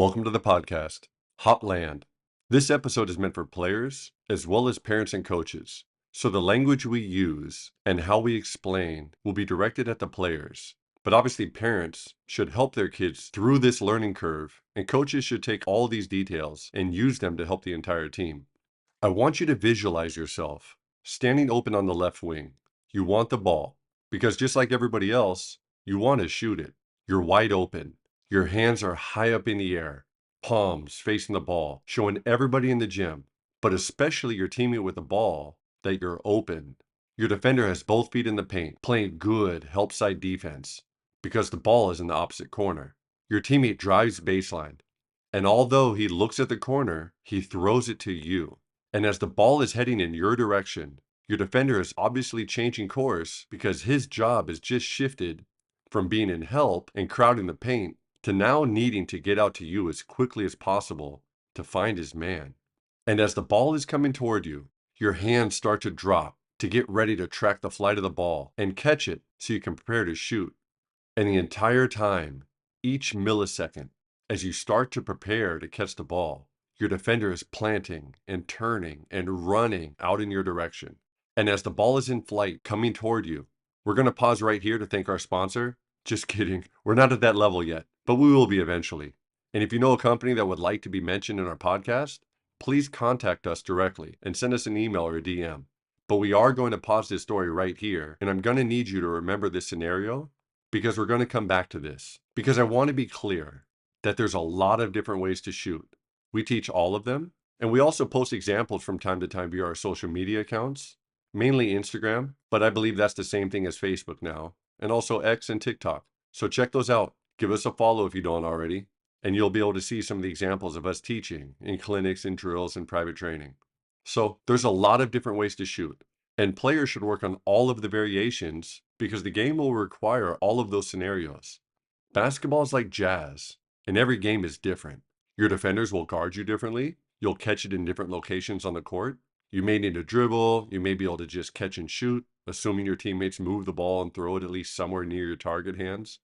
Welcome to the podcast, Hopland. This episode is meant for players as well as parents and coaches. So the language we use and how we explain will be directed at the players. But obviously parents should help their kids through this learning curve, and coaches should take all these details and use them to help the entire team. I want you to visualize yourself standing open on the left wing. You want the ball because just like everybody else, you want to shoot it. You're wide open. Your hands are high up in the air, palms facing the ball, showing everybody in the gym, but especially your teammate with the ball, that you're open. Your defender has both feet in the paint, playing good help side defense because the ball is in the opposite corner. Your teammate drives baseline, and although he looks at the corner, he throws it to you. And as the ball is heading in your direction, your defender is obviously changing course because his job has just shifted from being in help and crowding the paint to now needing to get out to you as quickly as possible to find his man. And as the ball is coming toward you, your hands start to drop to get ready to track the flight of the ball and catch it so you can prepare to shoot. And the entire time, each millisecond, as you start to prepare to catch the ball, your defender is planting and turning and running out in your direction. And as the ball is in flight coming toward you, we're going to pause right here to thank our sponsor. Just kidding. We're not at that level yet, but we will be eventually. And if you know a company that would like to be mentioned in our podcast, please contact us directly and send us an email or a DM. But we are going to pause this story right here, and I'm going to need you to remember this scenario because we're going to come back to this. Because I want to be clear that there's a lot of different ways to shoot. We teach all of them, and we also post examples from time to time via our social media accounts, mainly Instagram, but I believe that's the same thing as Facebook now, and also X and TikTok. So check those out. Give us a follow if you don't already, and you'll be able to see some of the examples of us teaching in clinics and drills and private training. So there's a lot of different ways to shoot, and players should work on all of the variations because the game will require all of those scenarios. Basketball is like jazz, and every game is different. Your defenders will guard you differently. You'll catch it in different locations on the court. You may need to dribble. You may be able to just catch and shoot, assuming your teammates move the ball and throw it at least somewhere near your target hands.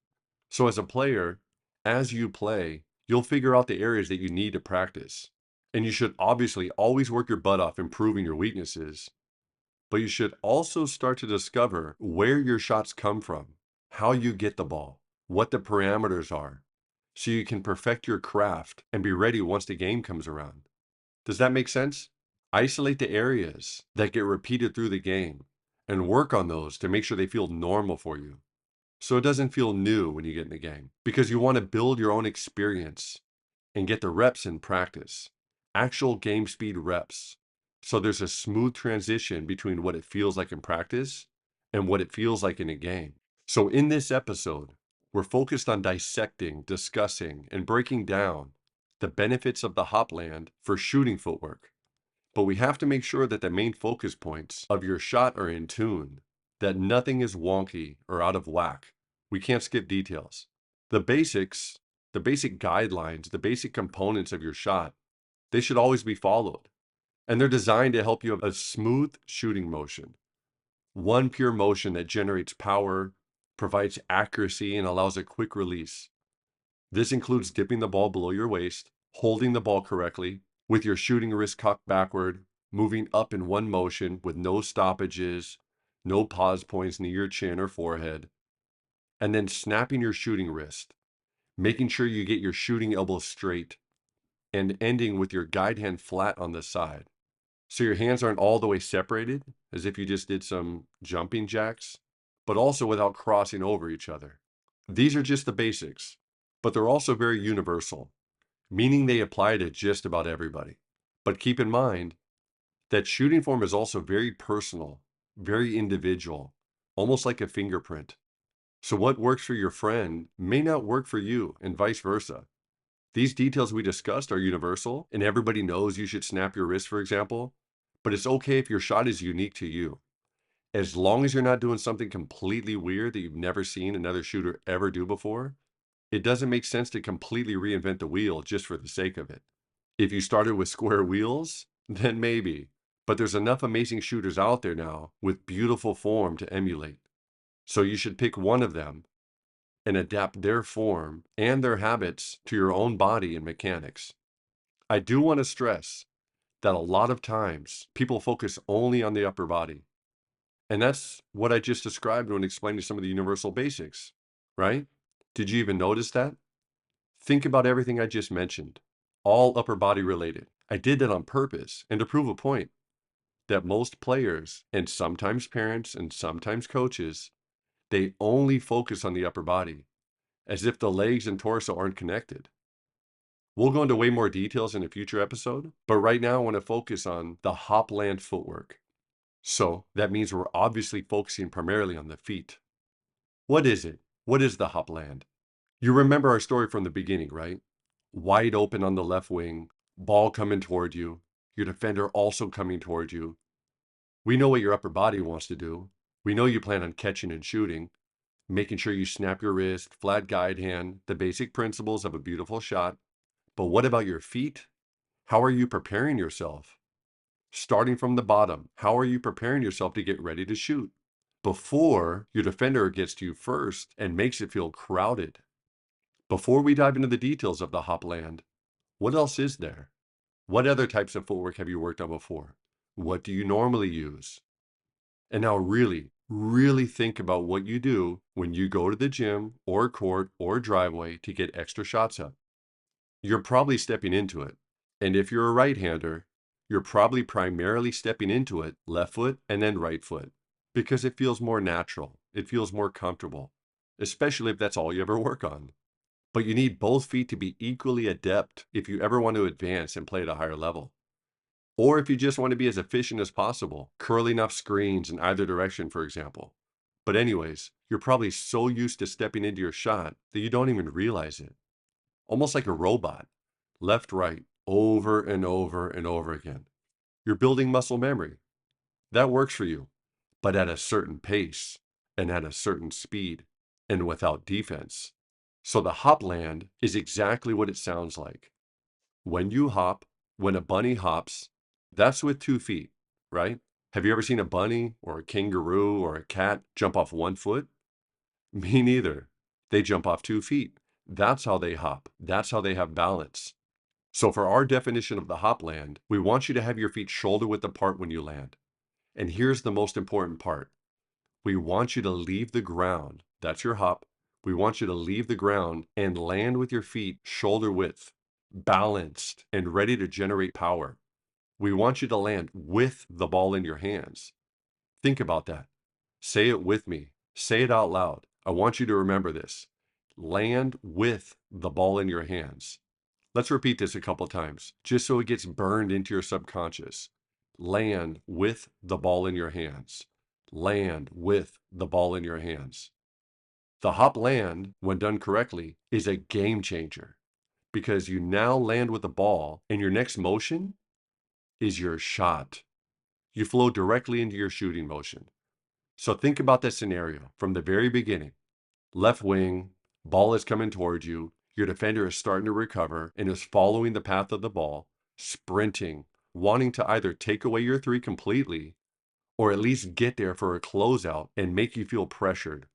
So as a player, as you play, you'll figure out the areas that you need to practice. And you should obviously always work your butt off improving your weaknesses, but you should also start to discover where your shots come from, how you get the ball, what the parameters are, so you can perfect your craft and be ready once the game comes around. Does that make sense? Isolate the areas that get repeated through the game and work on those to make sure they feel normal for you, so it doesn't feel new when you get in the game, because you want to build your own experience and get the reps in practice, actual game speed reps. So there's a smooth transition between what it feels like in practice and what it feels like in a game. So in this episode, we're focused on dissecting, discussing, and breaking down the benefits of the Hopland for shooting footwork. But we have to make sure that the main focus points of your shot are in tune, that nothing is wonky or out of whack. We can't skip details. The basics, the basic guidelines, the basic components of your shot, they should always be followed. And they're designed to help you have a smooth shooting motion. One pure motion that generates power, provides accuracy, and allows a quick release. This includes dipping the ball below your waist, holding the ball correctly, with your shooting wrist cocked backward, moving up in one motion with no stoppages, no pause points near your chin or forehead, and then snapping your shooting wrist, making sure you get your shooting elbow straight, and ending with your guide hand flat on the side. So your hands aren't all the way separated, as if you just did some jumping jacks, but also without crossing over each other. These are just the basics, but they're also very universal, meaning they apply to just about everybody. But keep in mind that shooting form is also very personal, very individual, almost like a fingerprint. So what works for your friend may not work for you, and vice versa. These details we discussed are universal, and everybody knows you should snap your wrist, for example, but it's okay if your shot is unique to you. As long as you're not doing something completely weird that you've never seen another shooter ever do before, it doesn't make sense to completely reinvent the wheel just for the sake of it. If you started with square wheels, then maybe, but there's enough amazing shooters out there now with beautiful form to emulate. So you should pick one of them, and adapt their form and their habits to your own body and mechanics. I do want to stress that a lot of times people focus only on the upper body. And that's what I just described when explaining some of the universal basics, right? Did you even notice that? Think about everything I just mentioned, all upper body related. I did that on purpose and to prove a point that most players and sometimes parents and sometimes coaches, they only focus on the upper body as if the legs and torso aren't connected. We'll go into way more details in a future episode, but right now I want to focus on the hopland footwork. So that means we're obviously focusing primarily on the feet. What is it? What is the hopland? You remember our story from the beginning, right? Wide open on the left wing, ball coming toward you, your defender also coming toward you. We know what your upper body wants to do. We know you plan on catching and shooting, making sure you snap your wrist, flat guide hand, the basic principles of a beautiful shot. But what about your feet? How are you preparing yourself? Starting from the bottom, how are you preparing yourself to get ready to shoot? Before your defender gets to you first and makes it feel crowded. Before we dive into the details of the hopland, what else is there? What other types of footwork have you worked on before? What do you normally use? And now really think about what you do when you go to the gym or court or driveway to get extra shots up. You're probably stepping into it. And if you're a right-hander, you're probably primarily stepping into it left foot and then right foot because it feels more natural. It feels more comfortable, especially if that's all you ever work on. But you need both feet to be equally adept if you ever want to advance and play at a higher level. Or if you just want to be as efficient as possible, curling up screens in either direction, for example. But anyways, you're probably so used to stepping into your shot that you don't even realize it. Almost like a robot, left, right, over and over and over again. You're building muscle memory. That works for you, but at a certain pace and at a certain speed and without defense. So the hopland is exactly what it sounds like. When you hop, when a bunny hops, that's with 2 feet, right? Have you ever seen a bunny or a kangaroo or a cat jump off 1 foot? Me neither. They jump off 2 feet. That's how they hop. That's how they have balance. So for our definition of the hopland, we want you to have your feet shoulder width apart when you land. And here's the most important part. We want you to leave the ground. That's your hop. We want you to leave the ground and land with your feet shoulder width, balanced and ready to generate power. We want you to land with the ball in your hands. Think about that. Say it with me. Say it out loud. I want you to remember this. Land with the ball in your hands. Let's repeat this a couple times, just so it gets burned into your subconscious. Land with the ball in your hands. Land with the ball in your hands. The hop land, when done correctly, is a game changer because you now land with the ball and your next motion is your shot. You flow directly into your shooting motion. So think about that scenario from the very beginning. Left wing, ball is coming towards you. Your defender is starting to recover and is following the path of the ball, sprinting, wanting to either take away your three completely or at least get there for a closeout and make you feel pressured.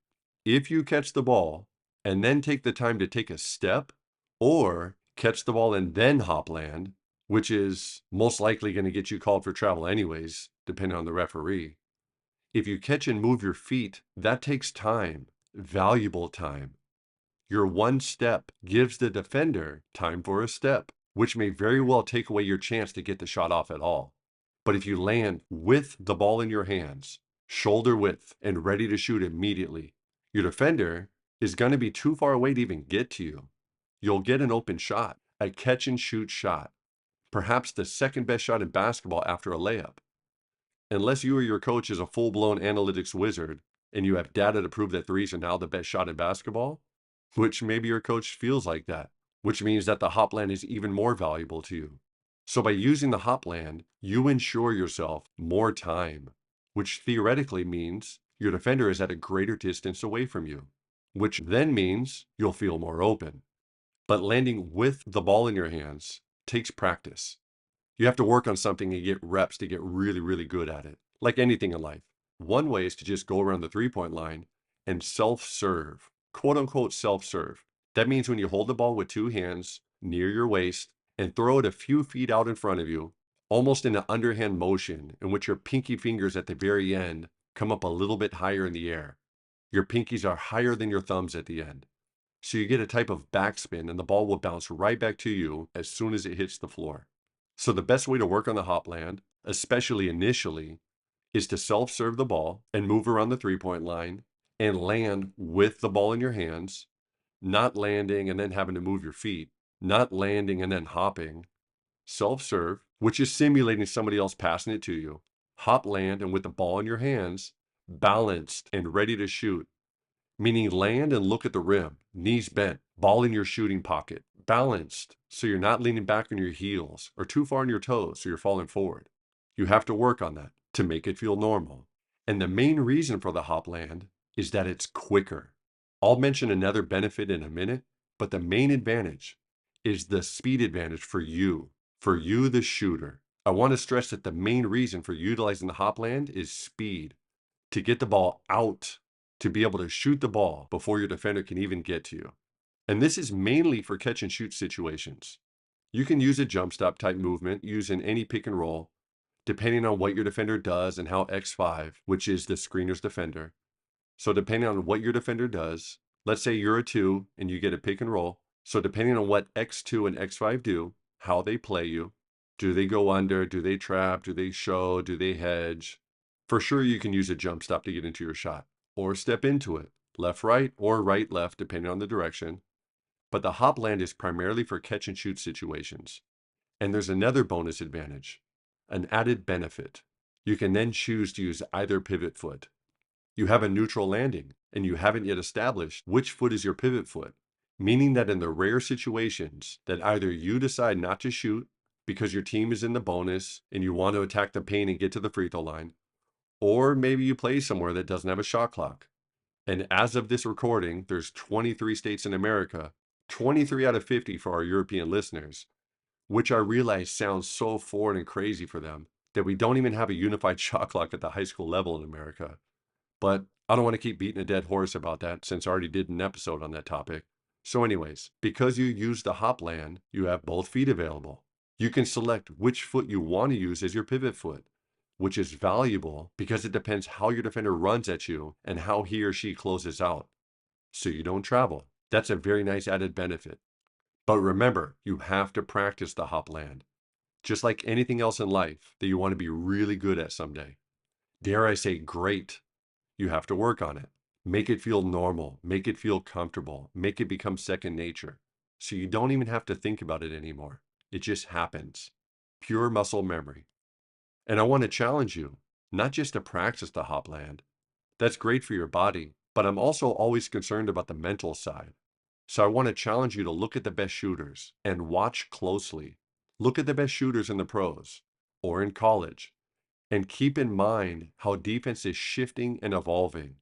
If you catch the ball and then take the time to take a step, or catch the ball and then hop land, which is most likely going to get you called for travel anyways, depending on the referee. If you catch and move your feet, that takes time, valuable time. Your one step gives the defender time for a step, which may very well take away your chance to get the shot off at all. But if you land with the ball in your hands, shoulder width, and ready to shoot immediately, your defender is going to be too far away to even get to you. You'll get an open shot, a catch and shoot shot, perhaps the second best shot in basketball after a layup. Unless you or your coach is a full-blown analytics wizard and you have data to prove that threes are now the best shot in basketball, which maybe your coach feels like that, which means that the hopland is even more valuable to you. So by using the hopland, you ensure yourself more time, which theoretically means your defender is at a greater distance away from you, which then means you'll feel more open. But landing with the ball in your hands takes practice. You have to work on something and get reps to get really good at it. Like anything in life. One way is to just go around the three-point line and self-serve. quote unquote self-serve. That means when you hold the ball with two hands near your waist and throw it a few feet out in front of you, almost in an underhand motion in which your pinky fingers at the very end come up a little bit higher in the air. Your pinkies are higher than your thumbs at the end. So you get a type of backspin and the ball will bounce right back to you as soon as it hits the floor. So the best way to work on the hopland, especially initially, is to self-serve the ball and move around the three-point line and land with the ball in your hands, not landing and then having to move your feet, not landing and then hopping. Self-serve, which is simulating somebody else passing it to you. Hop land and with the ball in your hands, balanced and ready to shoot. Meaning land and look at the rim, knees bent, ball in your shooting pocket, balanced so you're not leaning back on your heels or too far on your toes so you're falling forward. You have to work on that to make it feel normal. And the main reason for the hop land is that it's quicker. I'll mention another benefit in a minute, but the main advantage is the speed advantage for you the shooter. I want to stress that the main reason for utilizing the hop land is speed, to get the ball out, to be able to shoot the ball before your defender can even get to you. And this is mainly for catch and shoot situations. You can use a jump stop type movement using any pick and roll, depending on what your defender does and how X5, which is the screener's defender. So depending on what your defender does, let's say you're a 2 and you get a pick and roll. So depending on what X2 and X5 do, how they play you, do they go under, do they trap, do they show, do they hedge? For sure you can use a jump stop to get into your shot, or step into it, left right or right left depending on the direction. But the hop land is primarily for catch and shoot situations. And there's another bonus advantage, an added benefit. You can then choose to use either pivot foot. You have a neutral landing, and you haven't yet established which foot is your pivot foot, meaning that in the rare situations that either you decide not to shoot because your team is in the bonus and you want to attack the paint and get to the free throw line, or maybe you play somewhere that doesn't have a shot clock. And as of this recording, there's 23 states in America, 23 out of 50 for our European listeners, which I realize sounds so foreign and crazy for them that we don't even have a unified shot clock at the high school level in America. But I don't want to keep beating a dead horse about that since I already did an episode on that topic. So anyways, because you use the hop land, you have both feet available. You can select which foot you want to use as your pivot foot, which is valuable because it depends how your defender runs at you and how he or she closes out. So you don't travel. That's a very nice added benefit. But remember, you have to practice the hop land, just like anything else in life that you want to be really good at someday. Dare I say great. You have to work on it. Make it feel normal. Make it feel comfortable. Make it become second nature. So you don't even have to think about it anymore. It just happens. Pure muscle memory. And I want to challenge you, not just to practice the hop land. That's great for your body, but I'm also always concerned about the mental side. So I want to challenge you to look at the best shooters and watch closely. Look at the best shooters in the pros or in college. And keep in mind how defense is shifting and evolving.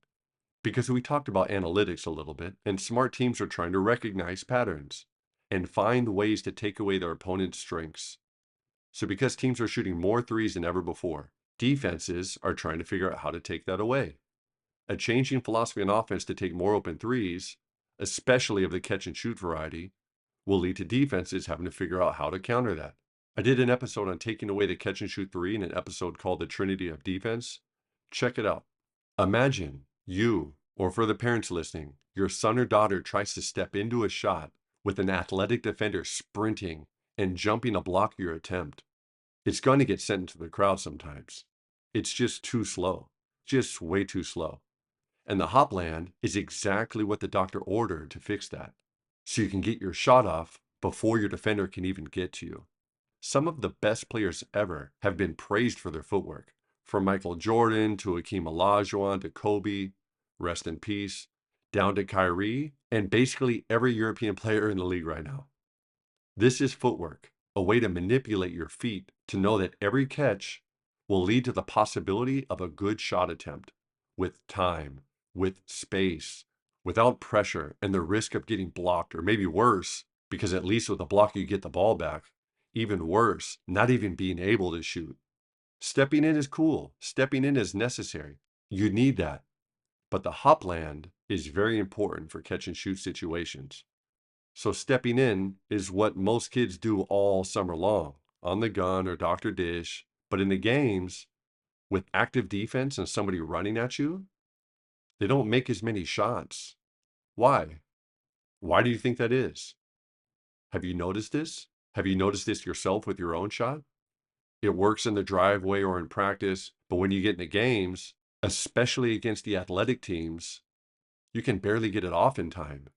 Because we talked about analytics a little bit, and smart teams are trying to recognize patterns and find ways to take away their opponent's strengths. So because teams are shooting more threes than ever before, defenses are trying to figure out how to take that away. A changing philosophy on offense to take more open threes, especially of the catch and shoot variety, will lead to defenses having to figure out how to counter that. I did an episode on taking away the catch and shoot three in an episode called The Trinity of Defense. Check it out. Imagine you, or for the parents listening, your son or daughter tries to step into a shot with an athletic defender sprinting and jumping to block your attempt. It's going to get sent into the crowd sometimes. It's just too slow, just way too slow. And the hopland is exactly what the doctor ordered to fix that. So you can get your shot off before your defender can even get to you. Some of the best players ever have been praised for their footwork. From Michael Jordan to Hakeem Olajuwon to Kobe, rest in peace, down to Kyrie, and basically every European player in the league right now. This is footwork, a way to manipulate your feet to know that every catch will lead to the possibility of a good shot attempt with time, with space, without pressure and the risk of getting blocked, or maybe worse, because at least with a block you get the ball back. Even worse, not even being able to shoot. Stepping in is cool. Stepping in is necessary. You need that. but the hopland is very important for catch and shoot situations. So stepping in is what most kids do all summer long, on the gun or Dr. Dish. But in the games, with active defense and somebody running at you, they don't make as many shots. Why? Why do you think that is? Have you noticed this? Have you noticed this yourself with your own shot? It works in the driveway or in practice, but when you get into games, especially against the athletic teams, you can barely get it off in time,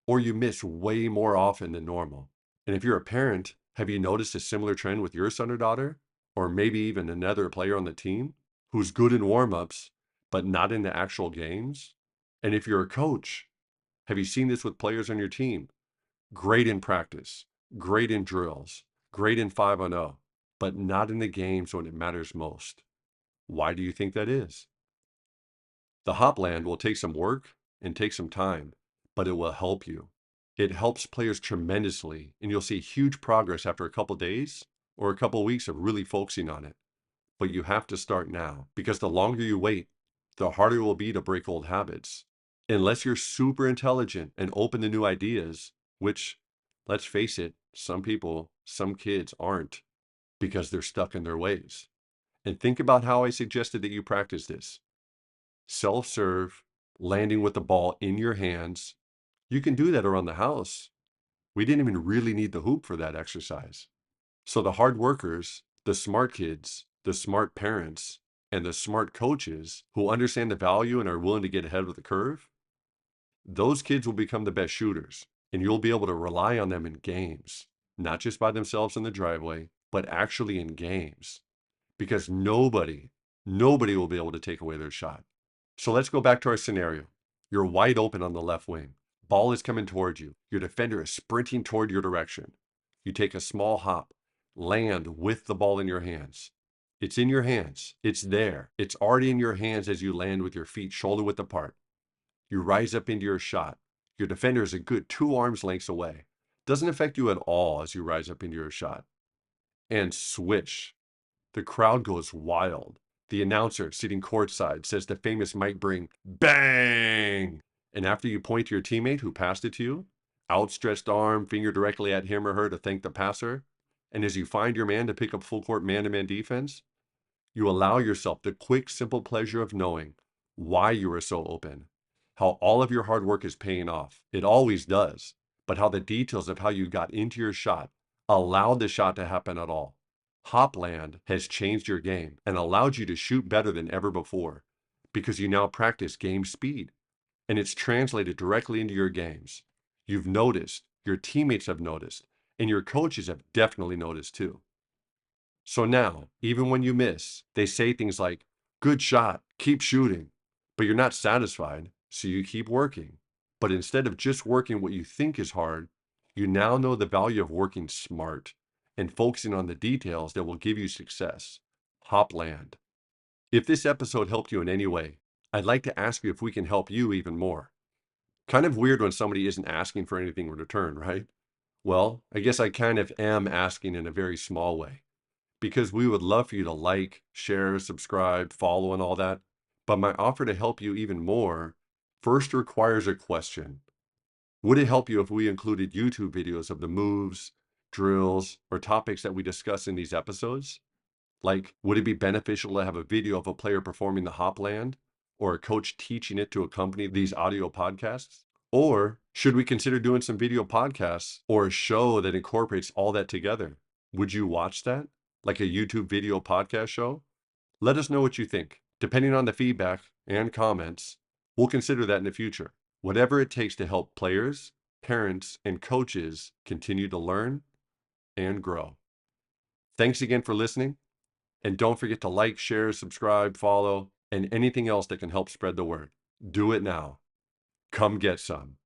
or you miss way more often than normal. And if you're a parent, have you noticed a similar trend with your son or daughter, or maybe even another player on the team who's good in warm-ups, but not in the actual games? And if you're a coach, have you seen this with players on your team? Great in practice, great in drills, great in 5-on-0, but not in the games when it matters most. Why do you think that is? The hopland will take some work and take some time, but it will help you. It helps players tremendously, and you'll see huge progress after a couple days or a couple weeks of really focusing on it. But you have to start now, because the longer you wait, the harder it will be to break old habits. Unless you're super intelligent and open to new ideas, which, let's face it, some people, some kids aren't, because they're stuck in their ways. And think about how I suggested that you practice this. Self-serve, landing with the ball in your hands. You can do that around the house. We didn't even really need the hoop for that exercise. So the hard workers, the smart kids, the smart parents, and the smart coaches who understand the value and are willing to get ahead of the curve, those kids will become the best shooters, and you'll be able to rely on them in games, not just by themselves in the driveway, but actually in games, because nobody will be able to take away their shot. So let's go back to our scenario. You're wide open on the left wing. Ball is coming toward you. Your defender is sprinting toward your direction. You take a small hop, land with the ball in your hands. It's in your hands. It's there. It's already in your hands as you land with your feet shoulder width apart. You rise up into your shot. Your defender is a good 2 arms lengths away. Doesn't affect you at all as you rise up into your shot. And swish. The crowd goes wild. The announcer sitting courtside says the famous might bring bang. And after you point to your teammate who passed it to you, outstretched arm, finger directly at him or her to thank the passer, and as you find your man to pick up full court man-to-man defense, you allow yourself the quick, simple pleasure of knowing why you are so open, how all of your hard work is paying off. It always does, but how the details of how you got into your shot allowed the shot to happen at all. Hopland has changed your game and allowed you to shoot better than ever before because you now practice game speed, and it's translated directly into your games. You've noticed, your teammates have noticed, and your coaches have definitely noticed too. So now, even when you miss, they say things like, good shot, keep shooting, but you're not satisfied, so you keep working. But instead of just working what you think is hard, you now know the value of working smart and focusing on the details that will give you success. Hopland. If this episode helped you in any way, I'd like to ask you if we can help you even more. Kind of weird when somebody isn't asking for anything in return, right? Well, I guess I kind of am asking in a very small way, because we would love for you to like, share, subscribe, follow, and all that. But my offer to help you even more first requires a question. Would it help you if we included YouTube videos of the moves, drills, or topics that we discuss in these episodes? Like, would it be beneficial to have a video of a player performing the hopland or a coach teaching it to accompany these audio podcasts? Or should we consider doing some video podcasts or a show that incorporates all that together? Would you watch that? Like a YouTube video podcast show? Let us know what you think. Depending on the feedback and comments, we'll consider that in the future. Whatever it takes to help players, parents, and coaches continue to learn and grow. Thanks again for listening. And don't forget to like, share, subscribe, follow, and anything else that can help spread the word. Do it now. Come get some.